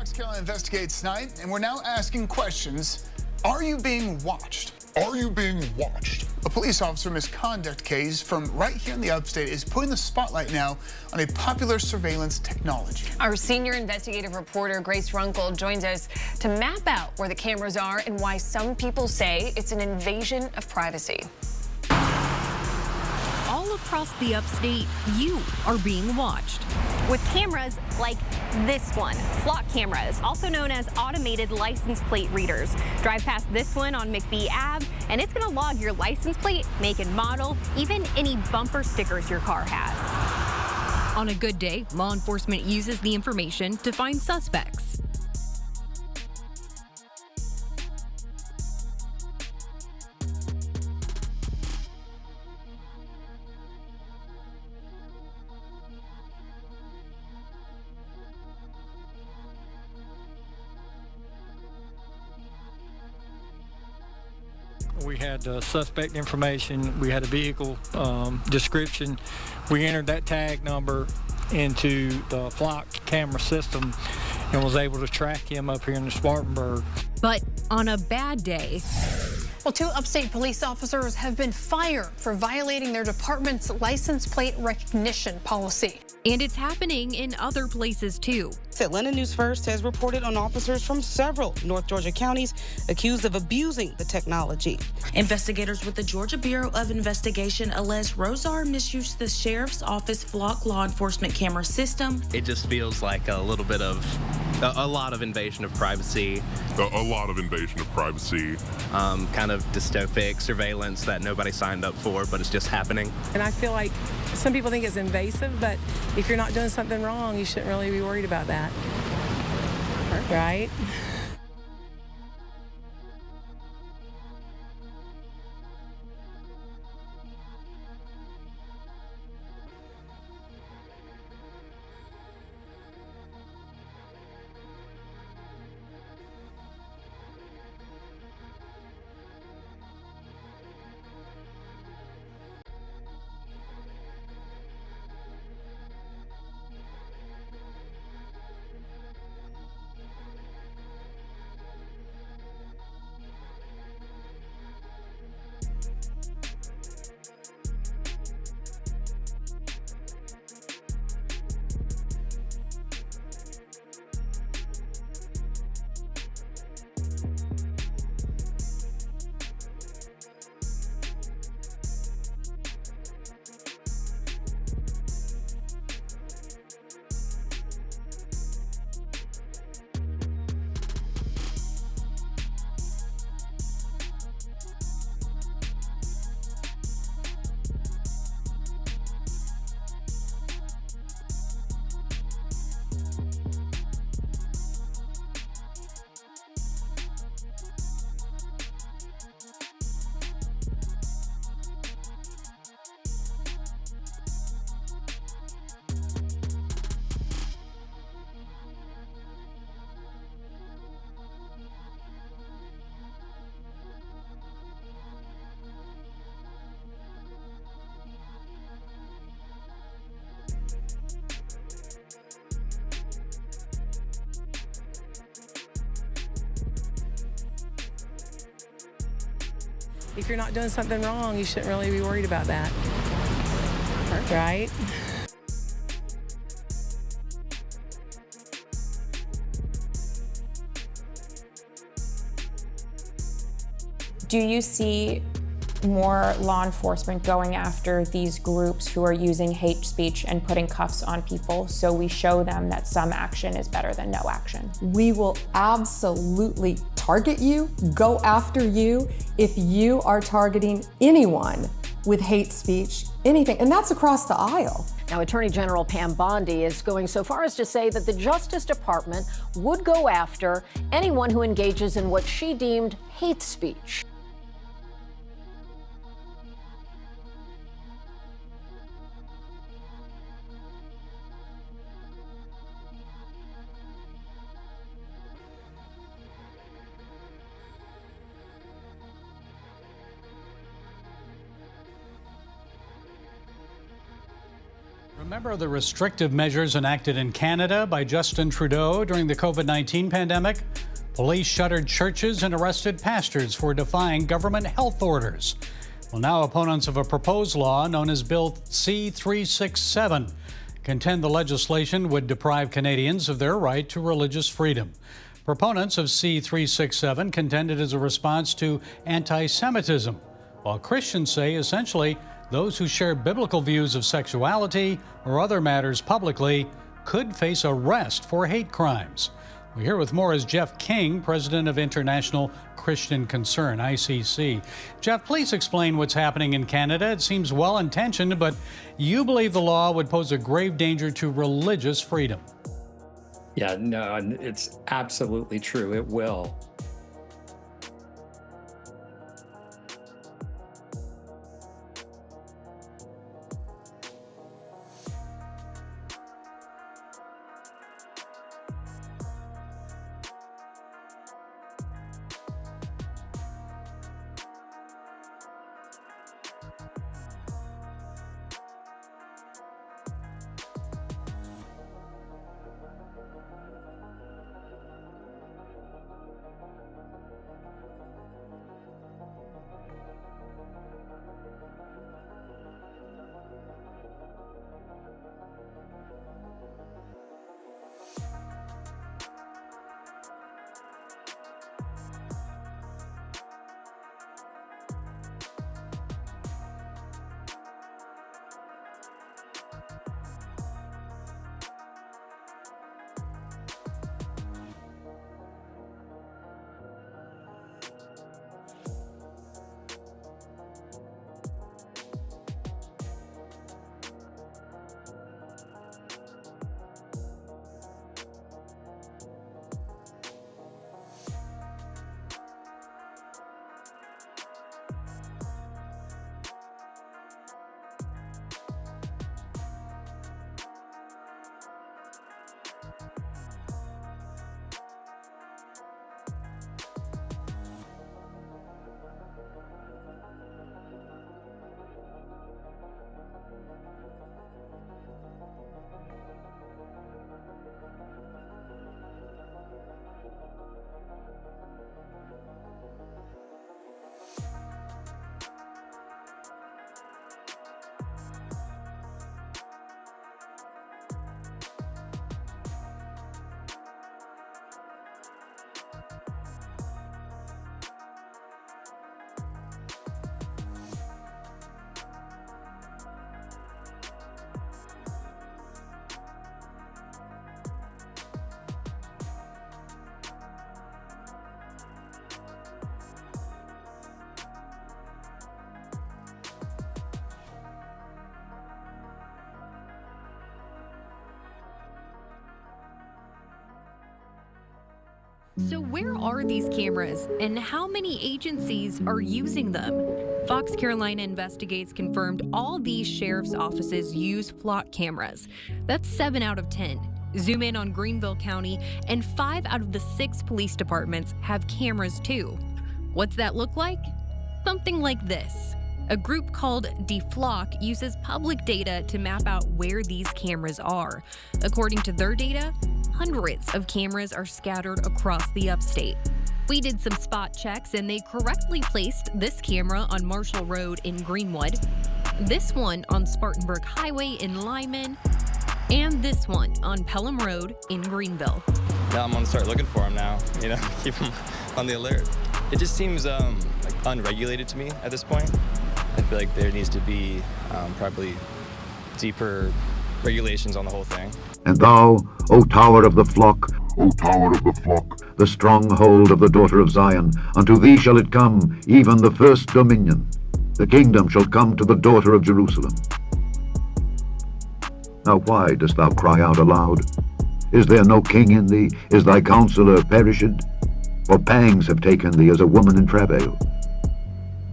Fox Carolina Investigates tonight, and we're now asking questions. Are you being watched? Are you being watched? A police officer misconduct case from right here in the upstate is putting the spotlight now on a popular surveillance technology. Our senior investigative reporter, Grace Runkle, joins us to map out where the cameras are and why some people say it's an invasion of privacy. All across the upstate, you are being watched. With cameras like this one, flock cameras, also known as automated license plate readers. Drive past this one on McBee Ave, and it's going to log your license plate, make and model, even any bumper stickers your car has. On a good day, law enforcement uses the information to find suspects. We had suspect information, we had a vehicle description. We entered that tag number into the flock camera system and was able to track him up here in the Spartanburg. But on a bad day, Well, 2 upstate police officers have been fired for violating their department's license plate recognition policy. and it's happening in other places too. Atlanta News First has reported on officers from several North Georgia counties accused of abusing the technology. Investigators with the Georgia Bureau of Investigation allege Rosar misused the sheriff's office flock law enforcement camera system. It just feels like a little bit of a lot of invasion of privacy. A lot of invasion of privacy. Kind of dystopic surveillance that nobody signed up for, but it's just happening. And I feel like some people think it's invasive, but if you're not doing something wrong, you shouldn't really be worried about that. Right? If you're not doing something wrong, you shouldn't really be worried about that. Right? Do you see more law enforcement going after these groups who are using hate speech and putting cuffs on people so we show them that some action is better than no action? We will absolutely target you, go after you if you are targeting anyone with hate speech, anything, and that's across the aisle. Now, Attorney General Pam Bondi is going so far as to say that the Justice Department would go after anyone who engages in what she deemed hate speech. Remember the restrictive measures enacted in Canada by Justin Trudeau during the COVID-19 pandemic? Police shuttered churches and arrested pastors for defying government health orders. Well, now opponents of a proposed law known as Bill C-367 contend the legislation would deprive Canadians of their right to religious freedom. Proponents of C-367 contend it is a response to anti-Semitism, while Christians say essentially those who share biblical views of sexuality or other matters publicly could face arrest for hate crimes. We're here with more is Jeff King, president of International Christian Concern, ICC. Jeff, please explain what's happening in Canada. It seems well-intentioned, but you believe the law would pose a grave danger to religious freedom. Yeah, no, it's absolutely true. It will. So where are these cameras and how many agencies are using them? Fox Carolina Investigates confirmed all these sheriff's offices use flock cameras. That's 7 out of 10. Zoom in on Greenville County, and 5 out of the 6 police departments have cameras too. What's that look like? Something like this. A group called DeFlock uses public data to map out where these cameras are. According to their data, hundreds of cameras are scattered across the upstate. We did some spot checks and they correctly placed this camera on Marshall Road in Greenwood, this one on Spartanburg Highway in Lyman, and this one on Pelham Road in Greenville. Now I'm gonna start looking for them now, keep them on the alert. It just seems like unregulated to me at this point. I feel like there needs to be probably deeper regulations on the whole thing. And thou, O tower of the flock, the stronghold of the daughter of Zion, unto thee shall it come, even the first dominion. The kingdom shall come to the daughter of Jerusalem. Now why dost thou cry out aloud? Is there no king in thee? Is thy counselor perished? For pangs have taken thee as a woman in travail.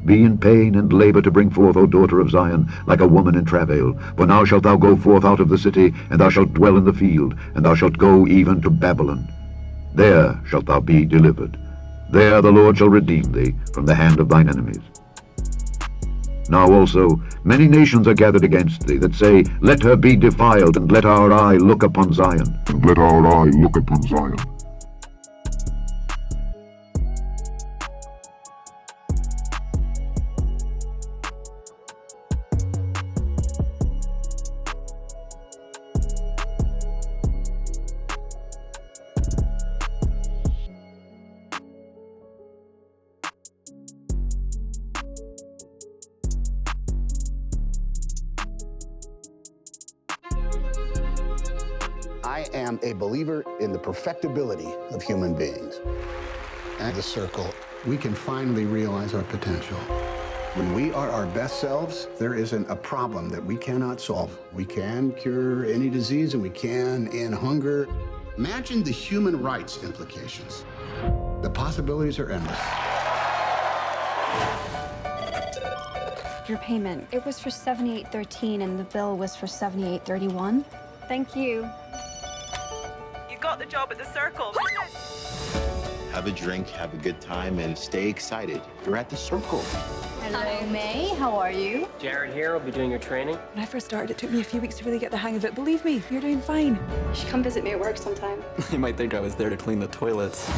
Be in pain and labor to bring forth, O daughter of Zion, like a woman in travail. For now shalt thou go forth out of the city, and thou shalt dwell in the field, and thou shalt go even to Babylon. There shalt thou be delivered. There the Lord shall redeem thee from the hand of thine enemies. Now also many nations are gathered against thee, that say, Let her be defiled, and let our eye look upon Zion. And let our eye look upon Zion. I am a believer in the perfectibility of human beings. At the circle, we can finally realize our potential. When we are our best selves, there isn't a problem that we cannot solve. We can cure any disease, and we can end hunger. Imagine the human rights implications. The possibilities are endless. Your payment, it was for $78.13 and the bill was for $78.31. Thank you. You got the job at the circle. Have a drink, have a good time, and stay excited. You're at the circle. Hello, May. How are you? Jared here. I'll be doing your training. When I first started, it took me a few weeks to really get the hang of it. Believe me, you're doing fine. You should come visit me at work sometime. You might think I was there to clean the toilets.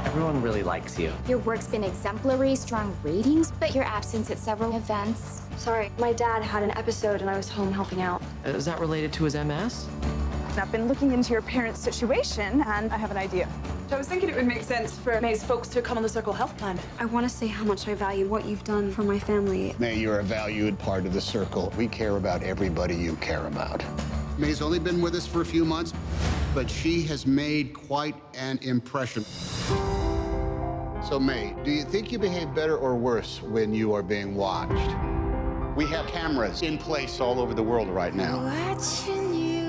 Everyone really likes you. Your work's been exemplary, strong ratings, but your absence at several events. Sorry, my dad had an episode and I was home helping out. Is that related to his MS? I've been looking into your parents' situation, and I have an idea. I was thinking it would make sense for May's folks to come on the Circle Health Plan. I want to say how much I value what you've done for my family. May, you're a valued part of the circle. We care about everybody you care about. May's only been with us for a few months, but she has made quite an impression. So, May, do you think you behave better or worse when you are being watched? We have cameras in place all over the world right now. Watching you.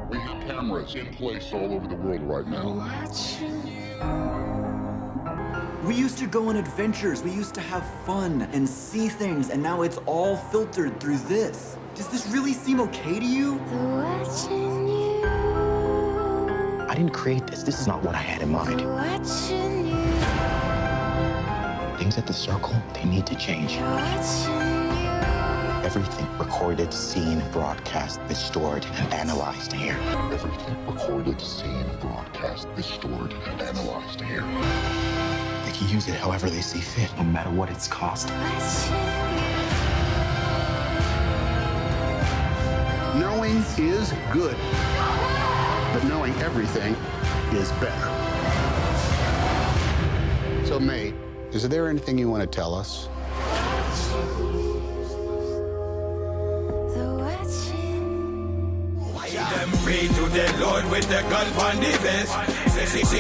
We have cameras in place all over the world right now. Watching you. We used to go on adventures, we used to have fun and see things, and now it's all filtered through this. Does this really seem okay to you? Watching you. I didn't create this. This is not what I had in mind. Watching you. Things at the circle, they need to change. Watching you. Everything recorded, seen, broadcast is stored and analyzed here. Everything recorded, seen, broadcast is stored and analyzed here. They can use it however they see fit, no matter what it's cost. Knowing is good, but knowing everything is better. So, May, is there anything you want to tell us? Pray to the Lord with the gun on the vest.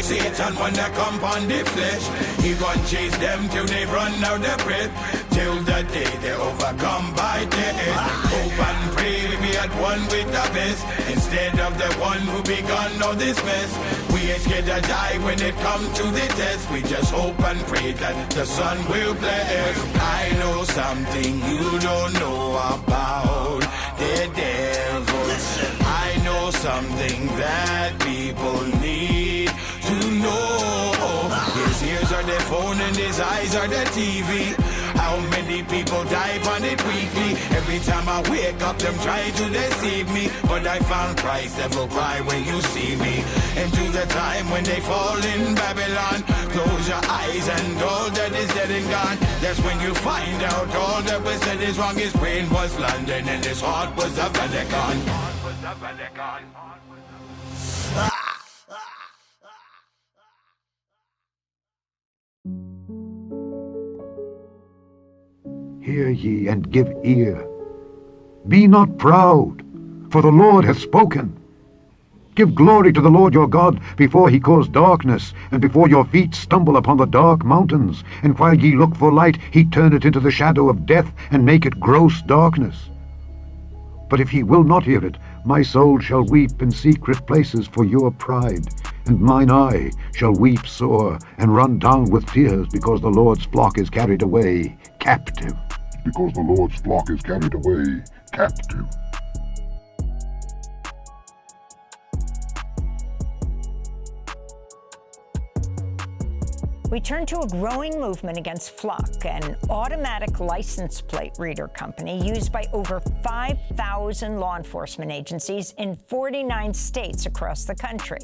Satan wanna come on the flesh. He gon' chase them till they run out of breath. Till the day they overcome by death. Hope and pray we be at one with the best. Instead of the one who begun all this mess. We ain't scared to die when it comes to the test. We just hope and pray that the sun will bless. I know something you don't know about the devil. I know something that people need to know. His ears are the phone and his eyes are the TV. How many people die on it weekly? Every time I wake up, them try to deceive me. But I found Christ that will cry when you see me. And to the time when they fall in Babylon, close your eyes and all that is dead and gone. That's when you find out all that was said is wrong. His brain was London and his heart was the Vatican. Hear ye and give ear. Be not proud, for the Lord hath spoken. Give glory to the Lord your God before he cause darkness, and before your feet stumble upon the dark mountains. And while ye look for light, he turn it into the shadow of death, and make it gross darkness. But if he will not hear it, my soul shall weep in secret places for your pride, and mine eye shall weep sore, and run down with tears, because the Lord's flock is carried away captive. Because the Lord's flock is carried away captive. We turn to a growing movement against Flock, an automatic license plate reader company used by over 5,000 law enforcement agencies in 49 states across the country.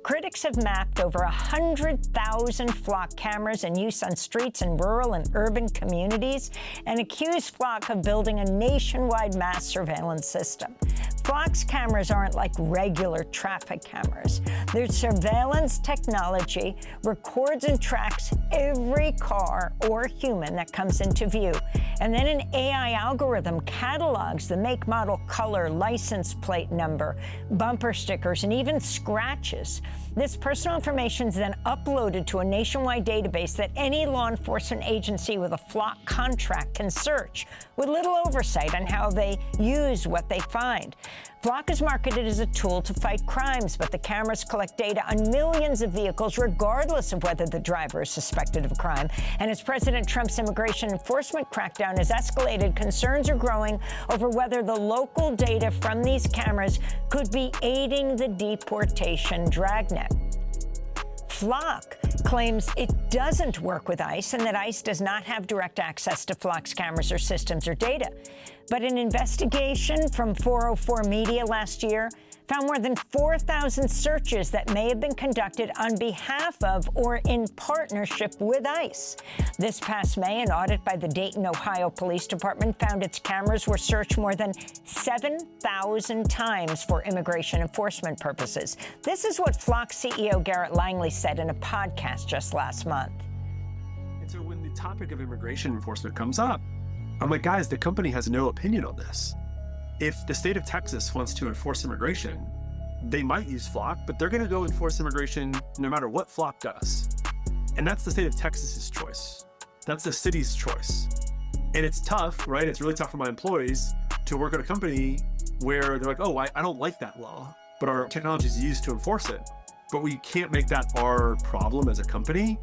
Critics have mapped over 100,000 Flock cameras in use on streets in rural and urban communities and accuse Flock of building a nationwide mass surveillance system. Flock's cameras aren't like regular traffic cameras. Their surveillance technology records and tracks every car or human that comes into view. And then an AI algorithm catalogs the make, model, color, license plate number, bumper stickers, and even scratches. This personal information is then uploaded to a nationwide database that any law enforcement agency with a Flock contract can search, with little oversight on how they use what they find. Flock is marketed as a tool to fight crimes, but the cameras collect data on millions of vehicles, regardless of whether the driver is suspected of a crime. And as President Trump's immigration enforcement crackdown has escalated, concerns are growing over whether the local data from these cameras could be aiding the deportation dragnet. Flock claims it doesn't work with ICE and that ICE does not have direct access to Flock's cameras or systems or data. But an investigation from 404 Media last year found more than 4,000 searches that may have been conducted on behalf of or in partnership with ICE. This past May, an audit by the Dayton, Ohio Police Department found its cameras were searched more than 7,000 times for immigration enforcement purposes. This is what Flock CEO Garrett Langley said in a podcast just last month. And so when the topic of immigration enforcement comes up, I'm like, guys, the company has no opinion on this. If the state of Texas wants to enforce immigration, they might use Flock, but they're going to go enforce immigration no matter what Flock does. And that's the state of Texas's choice. That's the city's choice. And it's tough, right? It's really tough for my employees to work at a company where they're like, oh, I don't like that law, but our technology is used to enforce it. But we can't make that our problem as a company.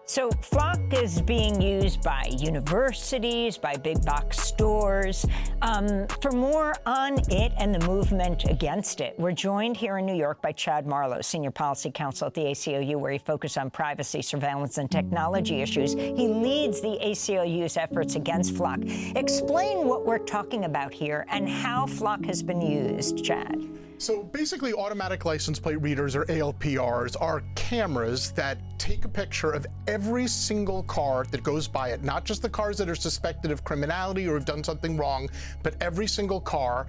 So Flock is being used by universities, by big box stores. For more on it and the movement against it, we're joined here in New York by Chad Marlowe, Senior Policy Counsel at the ACLU, where he focuses on privacy, surveillance, and technology issues. He leads the ACLU's efforts against Flock. Explain what we're talking about here and how Flock has been used, Chad. So basically, automatic license plate readers, or ALPRs, are cameras that take a picture of every single car that goes by it, not just the cars that are suspected of criminality or have done something wrong, but every single car.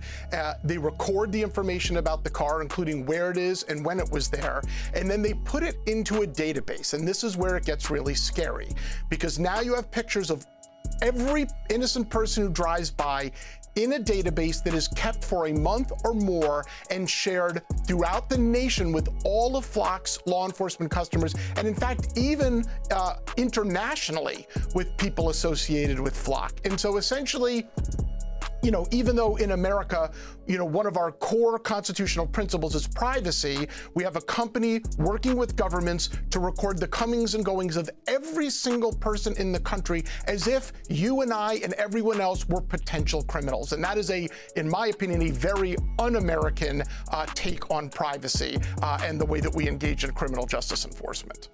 They record the information about the car, including where it is and when it was there, and then they put it into a database. And this is where it gets really scary, because now you have pictures of every innocent person who drives by in a database that is kept for a month or more and shared throughout the nation with all of Flock's law enforcement customers, and in fact, even internationally with people associated with Flock. And so essentially, you know, even though in America, you know, one of our core constitutional principles is privacy, we have a company working with governments to record the comings and goings of every single person in the country as if you and I and everyone else were potential criminals. And that is in my opinion, a very un-American take on privacy and the way that we engage in criminal justice enforcement.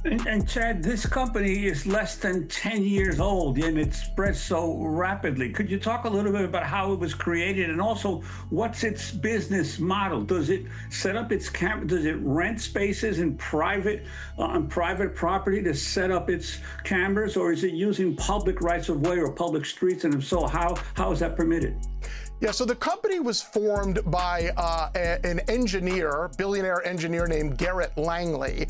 And Chad, this company is less than 10 years old and it spreads so rapidly. Could you talk a little bit about how it was created and also what's its business model? Does it set up its camera? Does it rent spaces in on private property to set up its cameras, or is it using public rights of way or public streets? And if so, how is that permitted? Yeah, so the company was formed by an engineer, billionaire engineer named Garrett Langley.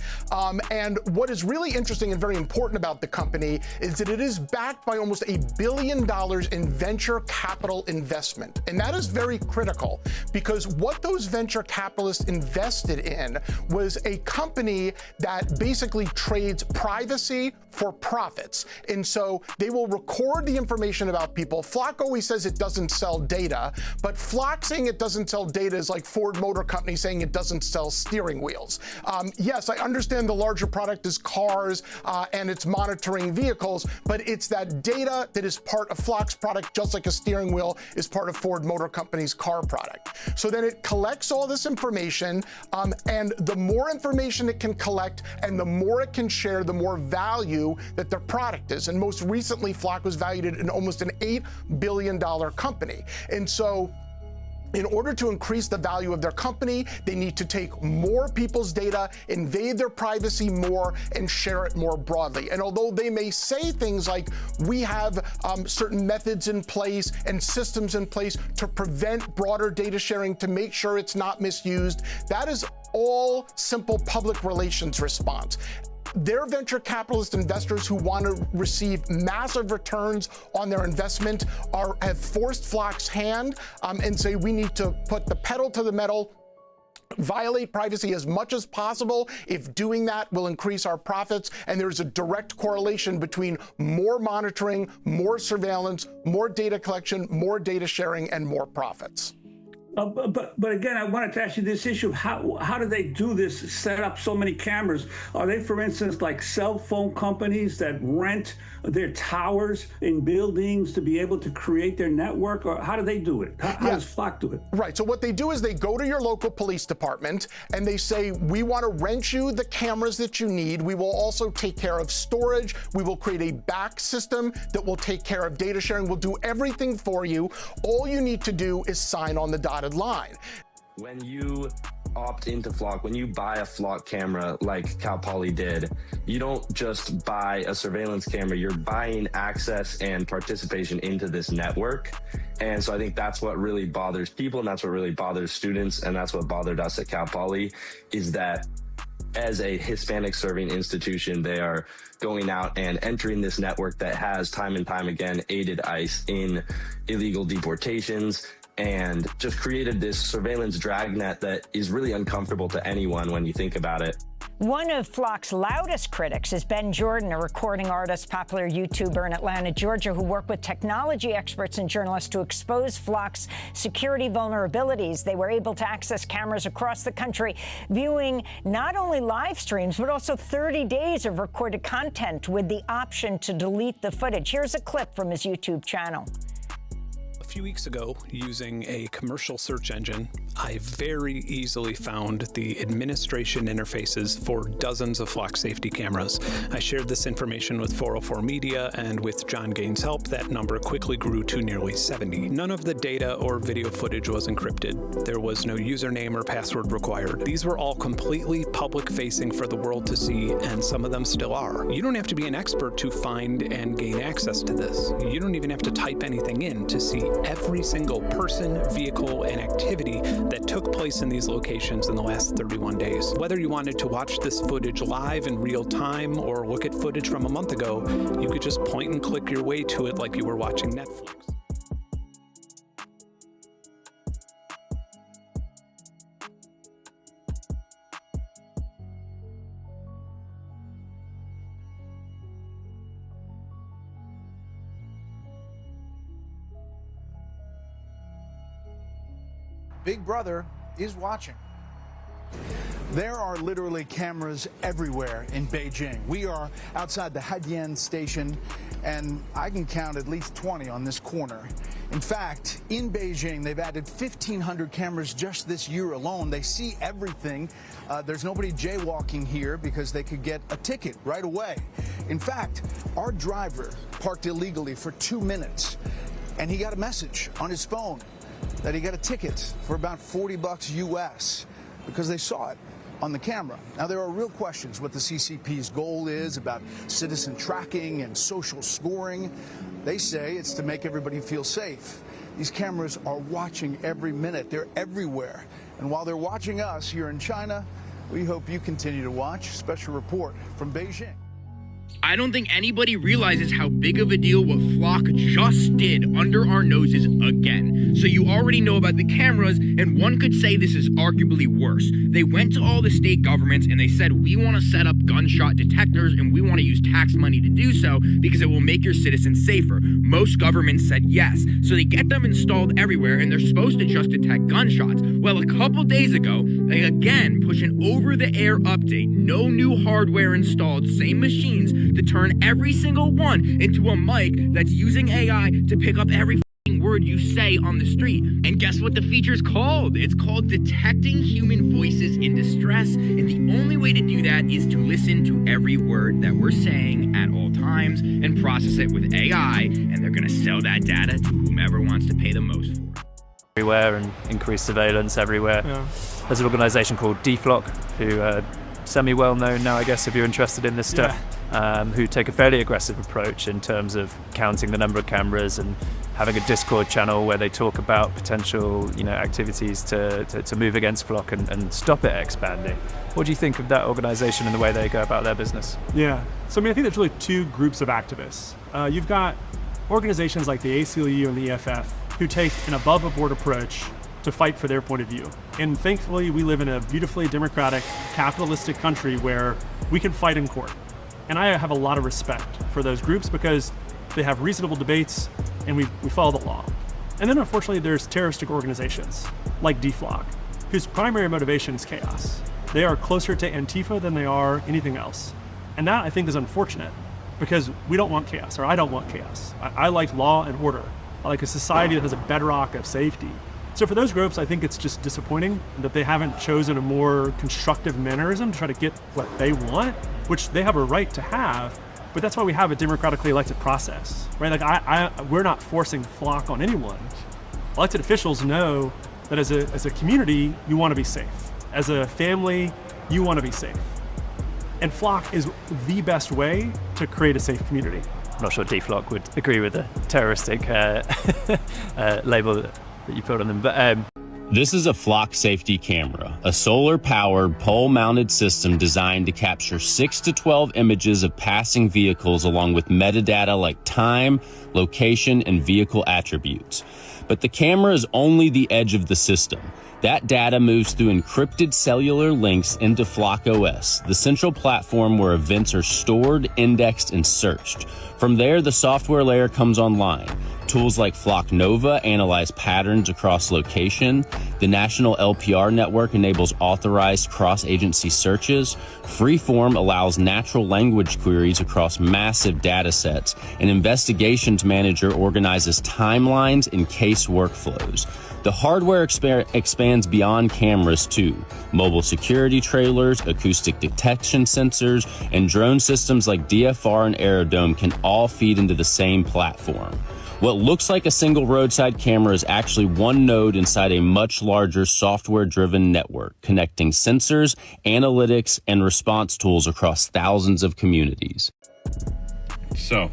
And what is really interesting and very important about the company is that it is backed by almost $1 billion in venture capital investment. And that is very critical, because what those venture capitalists invested in was a company that basically trades privacy for profits. And so they will record the information about people. Flock always says it doesn't sell data, data, but Flock saying it doesn't sell data is like Ford Motor Company saying it doesn't sell steering wheels. Yes, I understand the larger product is cars and it's monitoring vehicles, but it's that data that is part of Flock's product, just like a steering wheel is part of Ford Motor Company's car product. So then it collects all this information, and the more information it can collect and the more it can share, the more value that their product is. And most recently, Flock was valued at almost an $8 billion company. And so in order to increase the value of their company, they need to take more people's data, invade their privacy more, and share it more broadly. And although they may say things like, we have certain methods in place and systems in place to prevent broader data sharing to make sure it's not misused, that is all simple public relations response. Their venture capitalist investors who want to receive massive returns on their investment have forced Flock's hand and say we need to put the pedal to the metal, violate privacy as much as possible. If doing that will increase our profits, and there's a direct correlation between more monitoring, more surveillance, more data collection, more data sharing, and more profits. But again, I wanted to ask you this issue of how do they do this, set up so many cameras? Are they, for instance, like cell phone companies that rent their towers in buildings to be able to create their network? Or how do they do it? How does Flock do it? Right, so what they do is they go to your local police department and they say, we want to rent you the cameras that you need. We will also take care of storage. We will create a back system that will take care of data sharing. We'll do everything for you. All you need to do is sign on the dotted line. When you opt into Flock, when you buy a Flock camera like Cal Poly did, you don't just buy a surveillance camera, you're buying access and participation into this network. And so I think that's what really bothers people, and that's what really bothers students, and that's what bothered us at Cal Poly, is that as a Hispanic serving institution, they are going out and entering this network that has time and time again aided ICE in illegal deportations, and just created this surveillance dragnet that is really uncomfortable to anyone when you think about it. One of Flock's loudest critics is Ben Jordan, a recording artist, popular YouTuber in Atlanta, Georgia, who worked with technology experts and journalists to expose Flock's security vulnerabilities. They were able to access cameras across the country, viewing not only live streams, but also 30 days of recorded content with the option to delete the footage. Here's a clip from his YouTube channel. A few weeks ago, using a commercial search engine, I very easily found the administration interfaces for dozens of Flock safety cameras. I shared this information with 404 Media, and with John Gaines' help, that number quickly grew to nearly 70. None of the data or video footage was encrypted. There was no username or password required. These were all completely public-facing for the world to see, and some of them still are. You don't have to be an expert to find and gain access to this. You don't even have to type anything in to see every single person, vehicle, and activity that took place in these locations in the last 31 days. Whether you wanted to watch this footage live in real time or look at footage from a month ago, you could just point and click your way to it like you were watching Netflix. Big Brother is watching. There are literally cameras everywhere in Beijing. We are outside the Haidian station, and I can count at least 20 on this corner. In fact, in Beijing, they've added 1,500 cameras just this year alone. They see everything. There's nobody jaywalking here because they could get a ticket right away. In fact, our driver parked illegally for 2 minutes, and he got a message on his phone that he got a ticket for about $40 US because they saw it on the camera. Now, there are real questions what the CCP's goal is about citizen tracking and social scoring. They say it's to make everybody feel safe. These cameras are watching every minute. They're everywhere. And while they're watching us here in China, we hope you continue to watch. Special report from Beijing. I don't think anybody realizes how big of a deal what Flock just did under our noses again. So you already know about the cameras, and one could say this is arguably worse. They went to all the state governments and they said, we want to set up gunshot detectors and we want to use tax money to do so because it will make your citizens safer. Most governments said yes. So they get them installed everywhere and they're supposed to just detect gunshots. Well, a couple days ago, they again push an over-the-air update. No new hardware installed, same machines, to turn every single one into a mic that's using AI to pick up every word you say on the street. And guess what the feature's called? It's called Detecting Human Voices in Distress. And the only way to do that is to listen to every word that we're saying at all times and process it with AI. And they're going to sell that data to whomever wants to pay the most for it. Everywhere and increased surveillance everywhere. Yeah. There's an organization called DFLOC who semi-well known now, I guess, if you're interested in this stuff, who take a fairly aggressive approach in terms of counting the number of cameras and having a Discord channel where they talk about potential, activities to move against Flock and stop it expanding. What do you think of that organization and the way they go about their business? Yeah, so I think there's really two groups of activists. You've got organizations like the ACLU and the EFF who take an above-board approach to fight for their point of view. And thankfully, we live in a beautifully democratic, capitalistic country where we can fight in court. And I have a lot of respect for those groups because they have reasonable debates and we follow the law. And then unfortunately, there's terroristic organizations like DFLOC, whose primary motivation is chaos. They are closer to Antifa than they are anything else. And that, I think, is unfortunate because we don't want chaos, or I don't want chaos. I like law and order. I like a society that has a bedrock of safety. So for those groups, I think it's just disappointing that they haven't chosen a more constructive mannerism to try to get what they want, which they have a right to have, but that's why we have a democratically elected process, right? Like we're not forcing Flock on anyone. Elected officials know that as a community, you want to be safe. As a family, you want to be safe. And Flock is the best way to create a safe community. I'm not sure DFLOC would agree with the terroristic label that you put on them, but This is a Flock safety camera, a solar-powered, pole-mounted system designed to capture 6 to 12 images of passing vehicles along with metadata like time, location, and vehicle attributes. But the camera is only the edge of the system. That data moves through encrypted cellular links into Flock OS, the central platform where events are stored, indexed, and searched. From there, the software layer comes online. Tools like Flock Nova analyze patterns across location. The National LPR network enables authorized cross-agency searches. Freeform allows natural language queries across massive data sets. An investigations manager organizes timelines and case workflows. The hardware expands beyond cameras too. Mobile security trailers, acoustic detection sensors, and drone systems like DFR and Aerodome can all feed into the same platform. What looks like a single roadside camera is actually one node inside a much larger software-driven network, connecting sensors, analytics, and response tools across thousands of communities. So,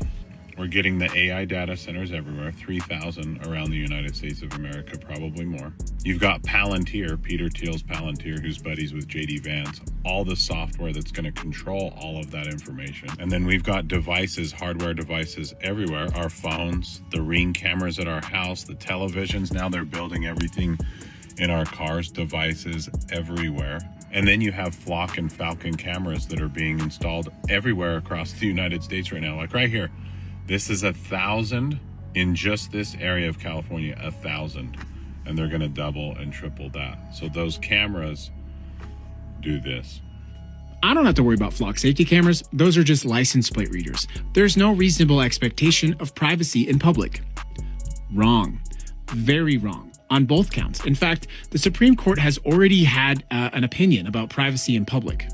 we're getting the AI data centers everywhere, 3,000 around the United States of America, probably more. You've got Palantir, Peter Thiel's Palantir, who's buddies with JD Vance, all the software that's going to control all of that information. And then we've got devices, hardware devices everywhere, our phones, the Ring cameras at our house, the televisions. Now they're building everything in our cars, devices everywhere. And then you have Flock and Falcon cameras that are being installed everywhere across the United States right now, like right here. This is 1,000 in just this area of California, 1,000, and they're going to double and triple that. So those cameras do this. I don't have to worry about Flock safety cameras. Those are just license plate readers. There's no reasonable expectation of privacy in public. Wrong. Very wrong on both counts. In fact, the Supreme Court has already had an opinion about privacy in public.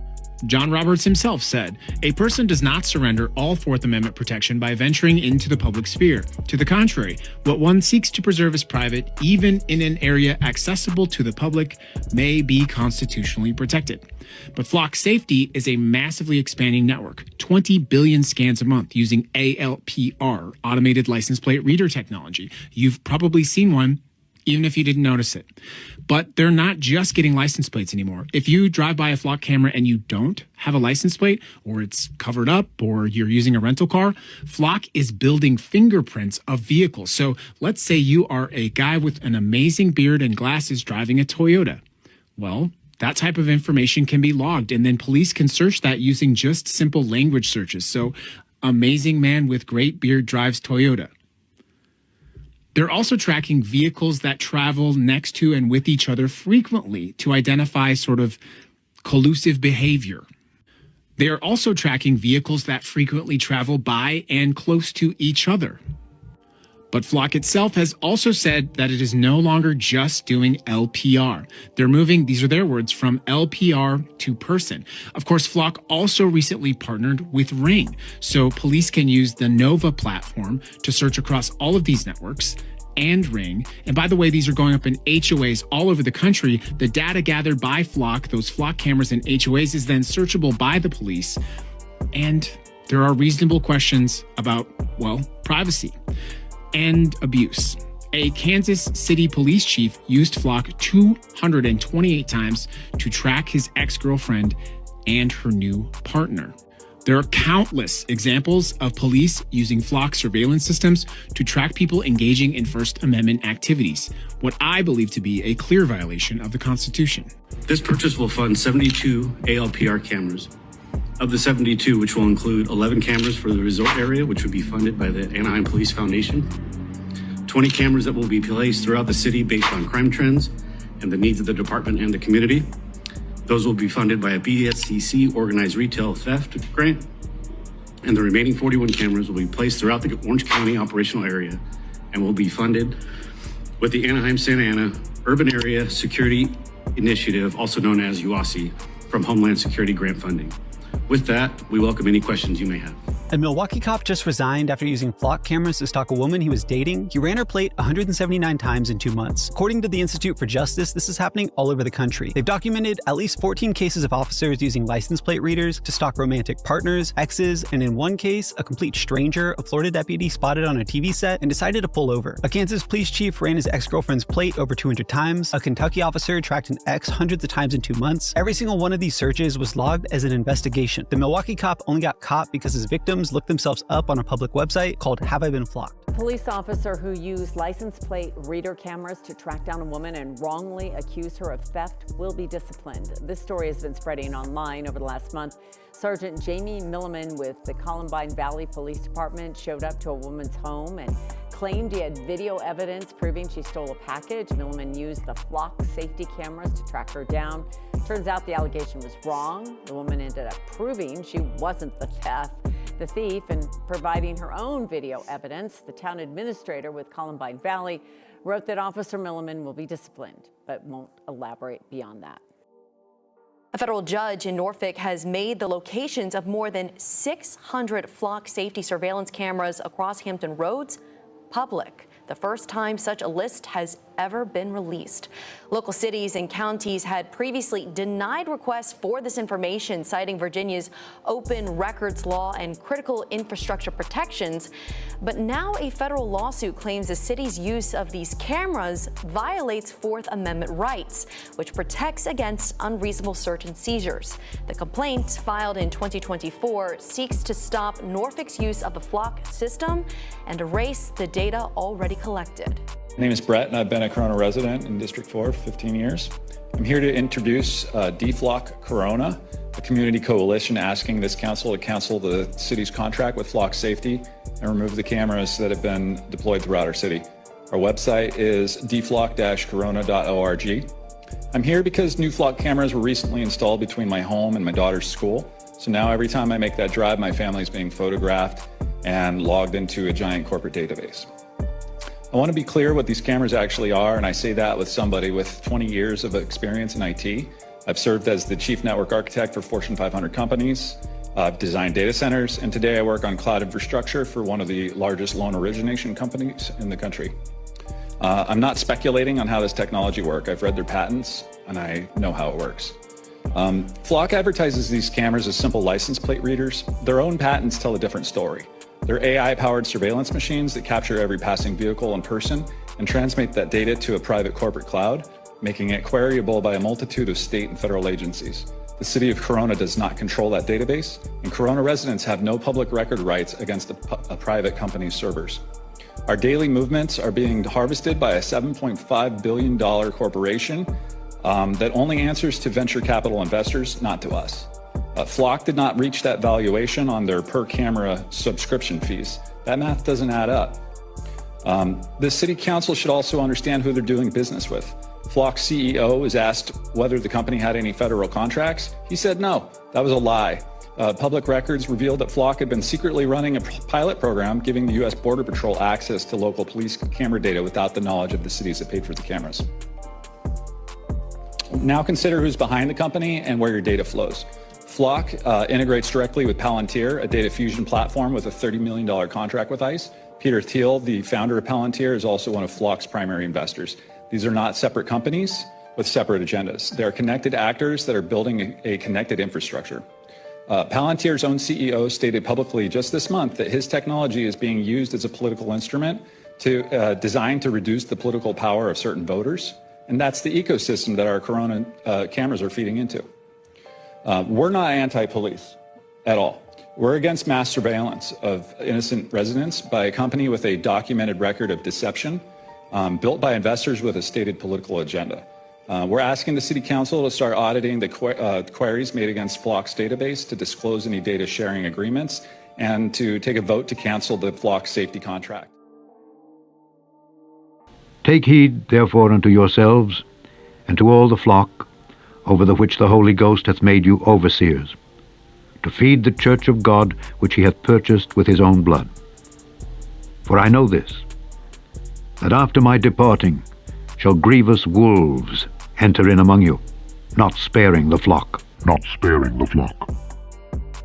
John Roberts himself said, "A person does not surrender all Fourth Amendment protection by venturing into the public sphere. To the contrary, what one seeks to preserve as private, even in an area accessible to the public, may be constitutionally protected." But Flock Safety is a massively expanding network, 20 billion scans a month using ALPR, automated license plate reader technology. You've probably seen one even if you didn't notice it. But they're not just getting license plates anymore. If you drive by a flock camera and you don't have a license plate, or it's covered up, or you're using a rental car, Flock is building fingerprints of vehicles. So let's say you are a guy with an amazing beard and glasses driving a Toyota. Well, that type of information can be logged, and then police can search that using just simple language searches. So, amazing man with great beard drives Toyota. They're also tracking vehicles that travel next to and with each other frequently to identify sort of collusive behavior. They are also tracking vehicles that frequently travel by and close to each other. But Flock itself has also said that it is no longer just doing LPR. They're moving, these are their words, from LPR to person. Of course, Flock also recently partnered with Ring, so police can use the Nova platform to search across all of these networks and Ring. And by the way, these are going up in HOAs all over the country. The data gathered by Flock, those Flock cameras and HOAs, is then searchable by the police. And there are reasonable questions about, well, privacy and abuse. A Kansas City police chief used Flock 228 times to track his ex-girlfriend and her new partner. There are countless examples of police using Flock surveillance systems to track people engaging in First Amendment activities, what I believe to be a clear violation of the Constitution. This purchase will fund 72 ALPR cameras. Of the 72, which will include 11 cameras for the resort area, which would be funded by the Anaheim Police Foundation, 20 cameras that will be placed throughout the city based on crime trends and the needs of the department and the community. Those will be funded by a BSCC organized retail theft grant, and the remaining 41 cameras will be placed throughout the Orange County operational area and will be funded with the Anaheim-Santa Ana Urban Area Security Initiative, also known as UASI, from Homeland Security grant funding. With that, we welcome any questions you may have. A Milwaukee cop just resigned after using Flock cameras to stalk a woman he was dating. He ran her plate 179 times in 2 months. According to the Institute for Justice, this is happening all over the country. They've documented at least 14 cases of officers using license plate readers to stalk romantic partners, exes, and in one case, a complete stranger a Florida deputy spotted on a TV set and decided to pull over. A Kansas police chief ran his ex-girlfriend's plate over 200 times. A Kentucky officer tracked an ex hundreds of times in 2 months. Every single one of these searches was logged as an investigation. The Milwaukee cop only got caught because his victims looked themselves up on a public website called Have I Been Flocked? A police officer who used license plate reader cameras to track down a woman and wrongly accuse her of theft will be disciplined. This story has been spreading online over the last month. Sergeant Jamie Milliman with the Columbine Valley Police Department showed up to a woman's home and claimed he had video evidence proving she stole a package. Milliman used the Flock safety cameras to track her down. Turns out the allegation was wrong. The woman ended up proving she wasn't the thief and providing her own video evidence. The town administrator with Columbine Valley wrote that Officer Milliman will be disciplined, but won't elaborate beyond that. A federal judge in Norfolk has made the locations of more than 600 Flock safety surveillance cameras across Hampton roads public. The first time such a list has ever been released. Local cities and counties had previously denied requests for this information, citing Virginia's open records law and critical infrastructure protections. But now a federal lawsuit claims the city's use of these cameras violates Fourth Amendment rights, which protects against unreasonable search and seizures. The complaint, filed in 2024, seeks to stop Norfolk's use of the Flock system and erase the data already collected. My name is Brett, and I've been a Corona resident in District 4 for 15 years. I'm here to introduce DFlock Corona, a community coalition asking this council to cancel the city's contract with Flock Safety and remove the cameras that have been deployed throughout our city. Our website is dflock-corona.org. I'm here because new Flock cameras were recently installed between my home and my daughter's school. So now every time I make that drive, my family's being photographed and logged into a giant corporate database. I want to be clear what these cameras actually are, and I say that with somebody with 20 years of experience in IT. I've served as the chief network architect for Fortune 500 companies. I've designed data centers, and today I work on cloud infrastructure for one of the largest loan origination companies in the country. I'm not speculating on how this technology works. I've read their patents, and I know how it works. Flock advertises these cameras as simple license plate readers. Their own patents tell a different story. They're AI-powered surveillance machines that capture every passing vehicle and person and transmit that data to a private corporate cloud, making it queryable by a multitude of state and federal agencies. The city of Corona does not control that database, and Corona residents have no public record rights against a private company's servers. Our daily movements are being harvested by a $7.5 billion corporation that only answers to venture capital investors, not to us. Flock did not reach that valuation on their per camera subscription fees. That math doesn't add up. The city council should also understand who they're doing business with. Flock's CEO was asked whether the company had any federal contracts. He said no, that was a lie. Public records revealed that Flock had been secretly running a pilot program giving the U.S. Border Patrol access to local police camera data without the knowledge of the cities that paid for the cameras. Now consider who's behind the company and where your data flows. Flock integrates directly with Palantir, a data fusion platform with a $30 million contract with ICE. Peter Thiel, the founder of Palantir, is also one of Flock's primary investors. These are not separate companies with separate agendas. They are connected actors that are building a connected infrastructure. Palantir's own CEO stated publicly just this month that his technology is being used as a political instrument designed to reduce the political power of certain voters. And that's the ecosystem that our Corona cameras are feeding into. We're not anti-police at all. We're against mass surveillance of innocent residents by a company with a documented record of deception, built by investors with a stated political agenda. We're asking the City Council to start auditing the queries made against Flock's database, to disclose any data sharing agreements, and to take a vote to cancel the Flock safety contract. Take heed, therefore, unto yourselves, and to all the flock, over the which the Holy Ghost hath made you overseers, to feed the church of God, which he hath purchased with his own blood. For I know this, that after my departing shall grievous wolves enter in among you, not sparing the flock. Not sparing the flock.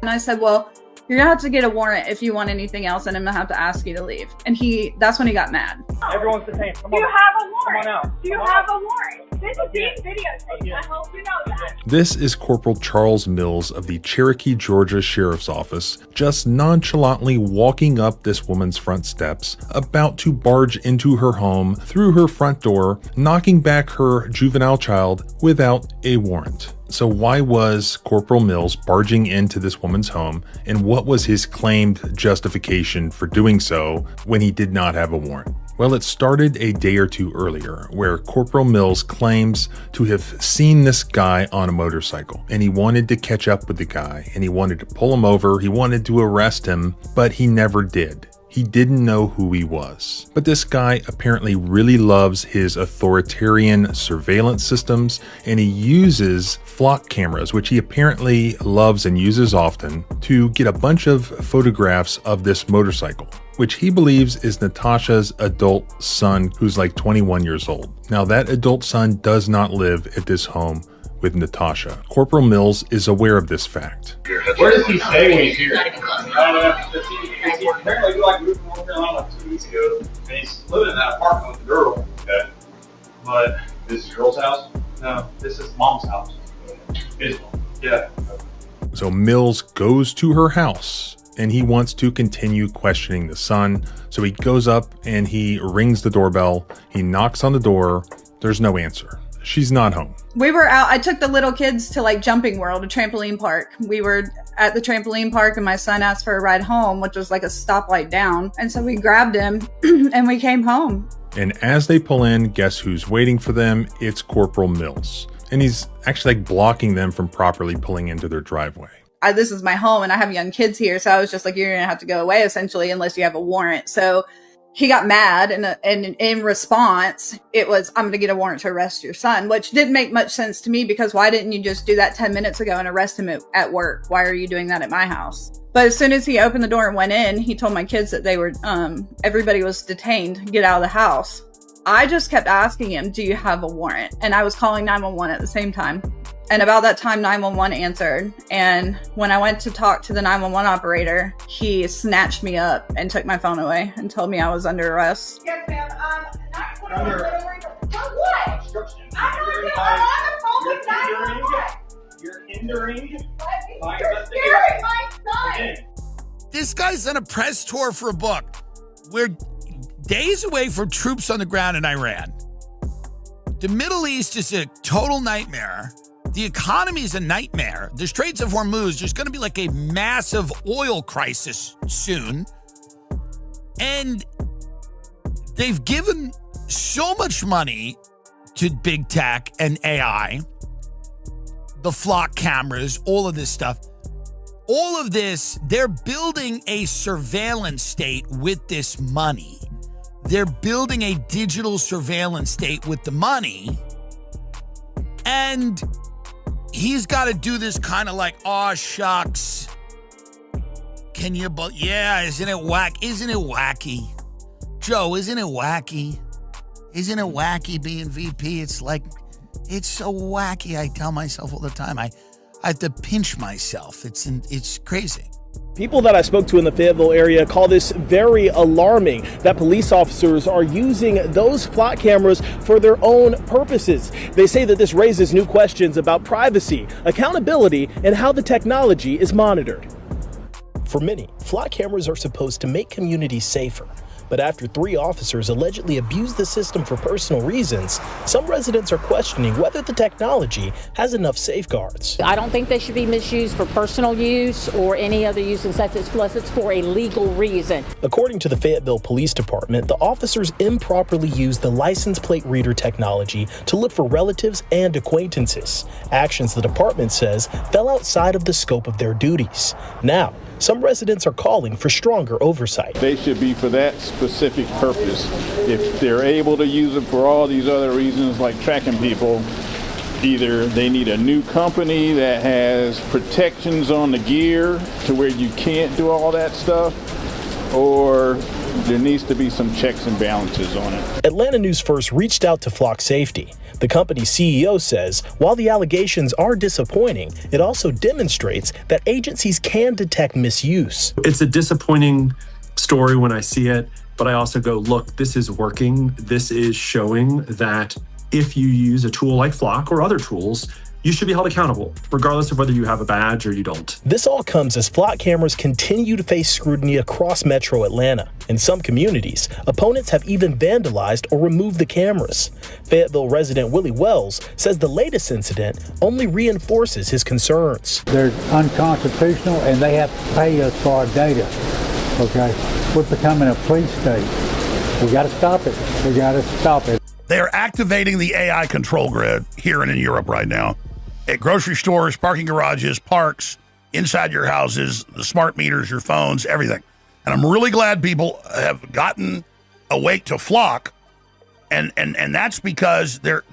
And I said, well, you're gonna have to get a warrant if you want anything else, and I'm gonna have to ask you to leave. And that's when he got mad. Everyone's detained. Come on. Do you have a warrant? Come on out. Do you have a warrant? This is being videotaped. I hope you know that. This is Corporal Charles Mills of the Cherokee, Georgia Sheriff's Office, just nonchalantly walking up this woman's front steps, about to barge into her home through her front door, knocking back her juvenile child without a warrant. So why was Corporal Mills barging into this woman's home, and what was his claimed justification for doing so when he did not have a warrant? Well, it started a day or two earlier, where Corporal Mills claims to have seen this guy on a motorcycle, and he wanted to catch up with the guy, and he wanted to pull him over, he wanted to arrest him, but he never did. He didn't know who he was. But this guy apparently really loves his authoritarian surveillance systems, and he uses flock cameras, which he apparently loves and uses often, to get a bunch of photographs of this motorcycle, which he believes is Natasha's adult son, who's like 21 years old. Now, that adult son does not live at this home with Natasha. Corporal Mills is aware of this fact. Where does he stay when he's here? He apparently moved to North Carolina like 2 weeks ago, and he's living in that apartment with the girl. Okay. But this is your girl's house? No, this is mom's house. His mom. Yeah. So Mills goes to her house, and he wants to continue questioning the son. So he goes up and he rings the doorbell. He knocks on the door. There's no answer. She's not home. We were out. I took the little kids to like Jumping World, a trampoline park. We were at the trampoline park, and my son asked for a ride home, which was like a stoplight down. And so we grabbed him and we came home. And as they pull in, guess who's waiting for them? It's Corporal Mills. And he's actually like blocking them from properly pulling into their driveway. This is my home, and I have young kids here. So I was just like, you're going to have to go away essentially unless you have a warrant. So he got mad, and in response, it was, I'm going to get a warrant to arrest your son, which didn't make much sense to me, because why didn't you just do that 10 minutes ago and arrest him at work? Why are you doing that at my house? But as soon as he opened the door and went in, he told my kids that they were, everybody was detained, get out of the house. I just kept asking him, do you have a warrant? And I was calling 911 at the same time. And about that time, 911 answered. And when I went to talk to the 911 operator, he snatched me up and took my phone away and told me I was under arrest. Yes, ma'am. What? You're hindering my investigation. My son. This guy's on a press tour for a book. We're days away from troops on the ground in Iran. The Middle East is a total nightmare. The economy is a nightmare. The Straits of Hormuz, there's going to be like a massive oil crisis soon. And they've given so much money to big tech and AI, the flock cameras, all of this stuff. All of this, they're building a surveillance state with this money. They're building a digital surveillance state with the money. And he's got to do this kind of like, oh, shucks. Can you, yeah, isn't it wacky? Joe, isn't it wacky? Isn't it wacky being VP? It's like, it's so wacky. I tell myself all the time, I have to pinch myself. It's crazy. People that I spoke to in the Fayetteville area call this very alarming, that police officers are using those flock cameras for their own purposes. They say that this raises new questions about privacy, accountability, and how the technology is monitored. For many, flock cameras are supposed to make communities safer. But after 3 officers allegedly abused the system for personal reasons, some residents are questioning whether the technology has enough safeguards. I don't think they should be misused for personal use or any other use unless it's for a legal reason. According to the Fayetteville Police Department, the officers improperly used the license plate reader technology to look for relatives and acquaintances. Actions, the department says, fell outside of the scope of their duties. Now, some residents are calling for stronger oversight. They should be for that specific purpose. If they're able to use it for all these other reasons like tracking people, either they need a new company that has protections on the gear to where you can't do all that stuff, or there needs to be some checks and balances on it. Atlanta News First reached out to Flock Safety. The company's CEO says while the allegations are disappointing, it also demonstrates that agencies can detect misuse. It's a disappointing story when I see it, but I also go, look, this is working. This is showing that if you use a tool like Flock or other tools, you should be held accountable, regardless of whether you have a badge or you don't. This all comes as flock cameras continue to face scrutiny across metro Atlanta. In some communities, opponents have even vandalized or removed the cameras. Fayetteville resident Willie Wells says the latest incident only reinforces his concerns. They're unconstitutional and they have to pay us for our data. Okay, we're becoming a police state. We got to stop it. We got to stop it. They are activating the AI control grid here and in Europe right now. At grocery stores, parking garages, parks, inside your houses, the smart meters, your phones, everything. And I'm really glad people have gotten awake to Flock, and that's because they're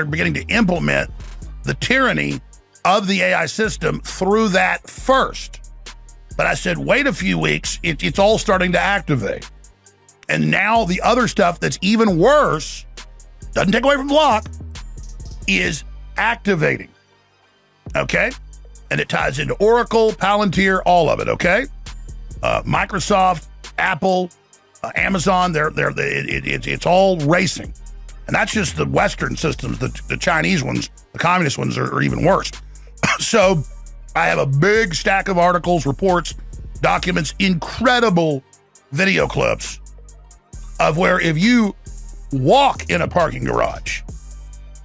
beginning to implement the tyranny of the AI system through that first. But I said, wait a few weeks, it's all starting to activate. And now the other stuff that's even worse, doesn't take away from Flock, is activating. Okay? And it ties into Oracle, Palantir, all of it, okay? Microsoft, Apple, Amazon, it's all racing. And that's just the Western systems. The Chinese ones, the communist ones are even worse. So I have a big stack of articles, reports, documents, incredible video clips of where if you walk in a parking garage,